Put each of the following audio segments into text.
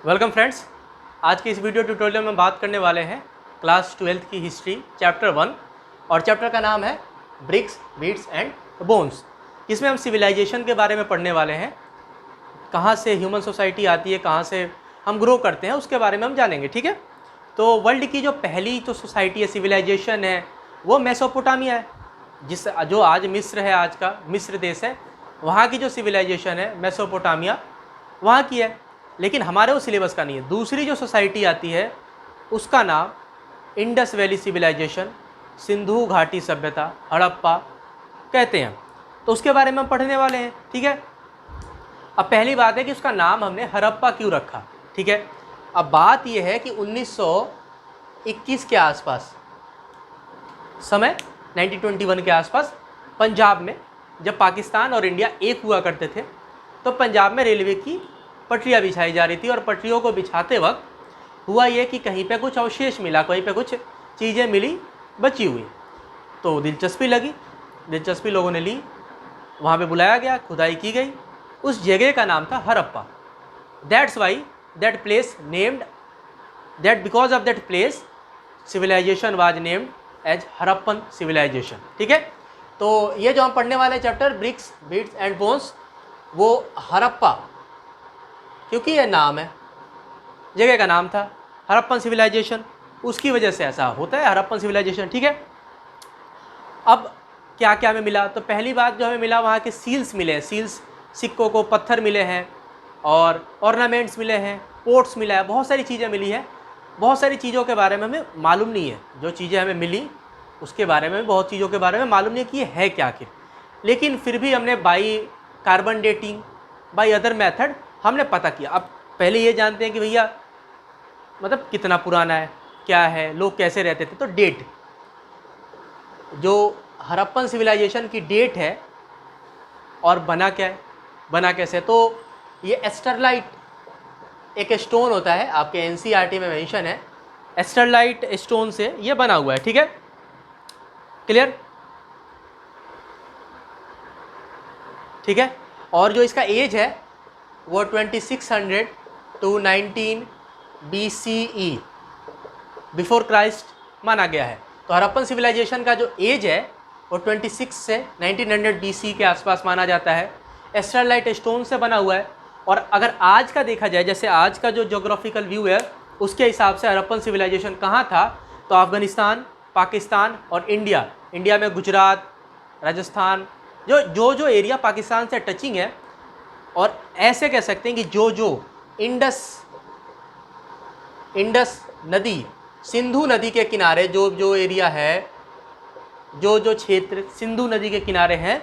Welcome friends. आज की इस वीडियो ट्यूटोरियल में बात करने वाले हैं क्लास 12th की हिस्ट्री चैप्टर 1 और चैप्टर का नाम है ब्रिक्स, बीड्स एंड बोन्स। इसमें हम सिविलाइजेशन के बारे में पढ़ने वाले हैं, कहाँ से ह्यूमन सोसाइटी आती है, कहाँ से हम ग्रो करते हैं, उसके बारे में हम जानेंगे। ठीक है, तो वर्ल्ड की जो पहली जो सोसाइटी है, सिविलाइजेशन है, वो मेसोपोटामिया है, जो आज मिस्र है, आज का मिस्र देश है, वहाँ की जो सिविलाइजेशन है मेसोपोटामिया वहाँ की है। लेकिन हमारे वो सिलेबस का नहीं है। दूसरी जो सोसाइटी आती है उसका नाम इंडस वैली सिविलाइजेशन, सिंधु घाटी सभ्यता, हड़प्पा कहते हैं। तो उसके बारे में हम पढ़ने वाले हैं। ठीक है, अब पहली बात है कि उसका नाम हमने हड़प्पा क्यों रखा। ठीक है, अब बात यह है कि 1921 के आसपास, समय 1921 के आसपास, पंजाब में जब पाकिस्तान और इंडिया एक हुआ करते थे तो पंजाब में रेलवे की पटरियाँ बिछाई जा रही थी और पटरियों को बिछाते वक्त हुआ ये कि कहीं पे कुछ अवशेष मिला, कहीं पे कुछ चीज़ें मिली बची हुई। तो दिलचस्पी लगी, दिलचस्पी लोगों ने ली, वहाँ पे बुलाया गया, खुदाई की गई। उस जगह का नाम था Harappa. That's why that place named that because of that place civilization was named as Harappan civilization. ठीक है, तो ये जो हम पढ़ने वाले chapter bricks, beads and bones, वो हड़प्पा क्योंकि ये नाम है, जगह का नाम था हड़प्पन सिविलाइजेशन, उसकी वजह से ऐसा होता है हड़प्पन सिविलाइजेशन। ठीक है, अब क्या क्या हमें मिला, तो पहली बात जो हमें मिला वहाँ के सील्स मिले हैं, सील्स, सिक्कों को पत्थर मिले हैं और ऑर्नामेंट्स मिले हैं, पोर्ट्स मिला है, बहुत सारी चीज़ें मिली हैं। बहुत सारी चीज़ों के बारे में हमें मालूम नहीं है, जो चीज़ें हमें मिली उसके बारे में, बहुत चीज़ों के बारे में मालूम नहीं है कि ये है क्या आखिर। लेकिन फिर भी हमने by carbon dating, by other method हमने पता किया। अब पहले ये जानते हैं कि भैया मतलब कितना पुराना है, क्या है, लोग कैसे रहते थे। तो डेट, जो हड़प्पन सिविलाइजेशन की डेट है और बना क्या है, बना कैसे, तो ये एस्टरलाइट एक स्टोन होता है, आपके एनसीईआरटी में मेंशन है, एस्टरलाइट स्टोन से ये बना हुआ है। ठीक है, क्लियर। ठीक है, और जो इसका एज है वो 2600 to 19 BCE बिफोर क्राइस्ट माना गया है। तो हड़प्पन सिविलाइजेशन का जो एज है वो 26 से 1900 BC के आसपास माना जाता है। एस्टरलाइट स्टोन से बना हुआ है। और अगर आज का देखा जाए, जैसे आज का जो ज्योग्राफिकल व्यू है उसके हिसाब से हड़प्पन सिविलाइजेशन कहाँ था, तो अफगानिस्तान, पाकिस्तान और इंडिया में गुजरात, राजस्थान, जो एरिया पाकिस्तान से टचिंग है, और ऐसे कह सकते हैं कि जो इंडस नदी, सिंधु नदी के किनारे जो एरिया है, जो क्षेत्र सिंधु नदी के किनारे हैं,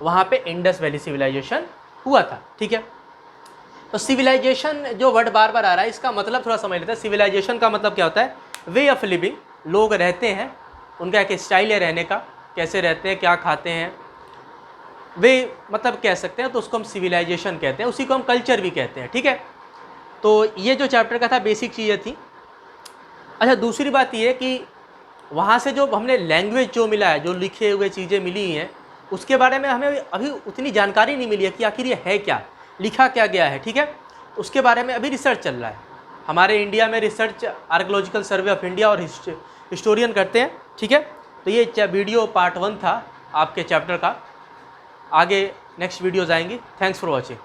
वहाँ पे इंडस वैली सिविलाइजेशन हुआ था। ठीक है, तो सिविलाइजेशन जो वर्ड बार बार आ रहा है, इसका मतलब थोड़ा समझ लेते हैं। सिविलाइजेशन का मतलब क्या होता है, वे ऑफ लिविंग, लोग रहते हैं, उनका एक स्टाइल है रहने का, कैसे रहते हैं, क्या खाते हैं, वे मतलब कह सकते हैं, तो उसको हम सिविलाइजेशन कहते हैं, उसी को हम कल्चर भी कहते हैं। ठीक है, तो ये जो चैप्टर का था बेसिक चीज़ें थी। अच्छा, दूसरी बात ये कि वहाँ से जो हमने लैंग्वेज जो मिला है, जो लिखे हुए चीज़ें मिली हैं, उसके बारे में हमें अभी उतनी जानकारी नहीं मिली है कि आखिर ये है क्या, लिखा क्या गया है। ठीक है, उसके बारे में अभी रिसर्च चल रहा है। हमारे इंडिया में research archaeological survey of India और हिस्टोरियन करते हैं। ठीक है, तो ये वीडियो पार्ट 1 था आपके चैप्टर का। आगे नेक्स्ट वीडियोज़ आएंगी। Thanks for watching.